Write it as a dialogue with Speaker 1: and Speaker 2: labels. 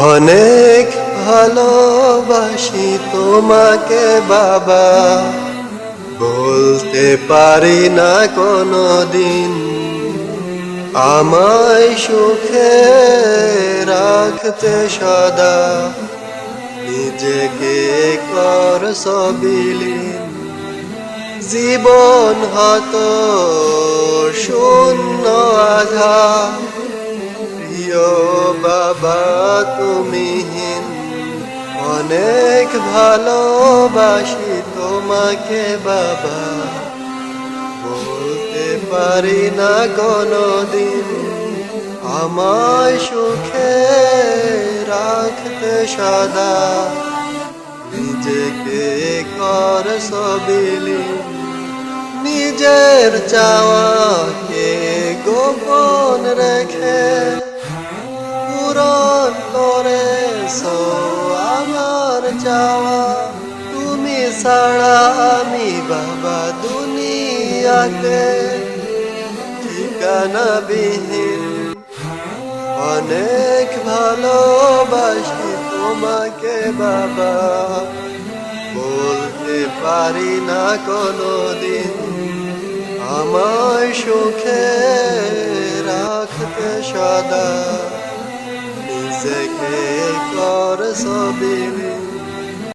Speaker 1: অনেক ভালোবাসি তোমাকে বাবা, বলতে পারি না কোনদিন। আমায় সুখে রাখতে সদা নিজেকে করছ বিলীন। জীবন হত শূন্য আধার, প্রিয় বাবা তুমিহীন। অনেক ভালোবাসি তোমাকে বাবা, বলতে পারি না কোনদিন। আমায় সুখে রাখতে সদা নিজেকে করছ বিলীন। নিজের চাওয়াকে গোপন রেখে পূরণ করেছ আমার চাওয়া। তুমি ছাড়া আমি বাবা দুনিয়াতে ঠিকানা বিহীন। অনেক ভালোবাসি তোমাকে বাবা, বলতে পারি না কোনদিন। আমায় সুখে রাখতে সদা নিজেকে করছ বিলীন।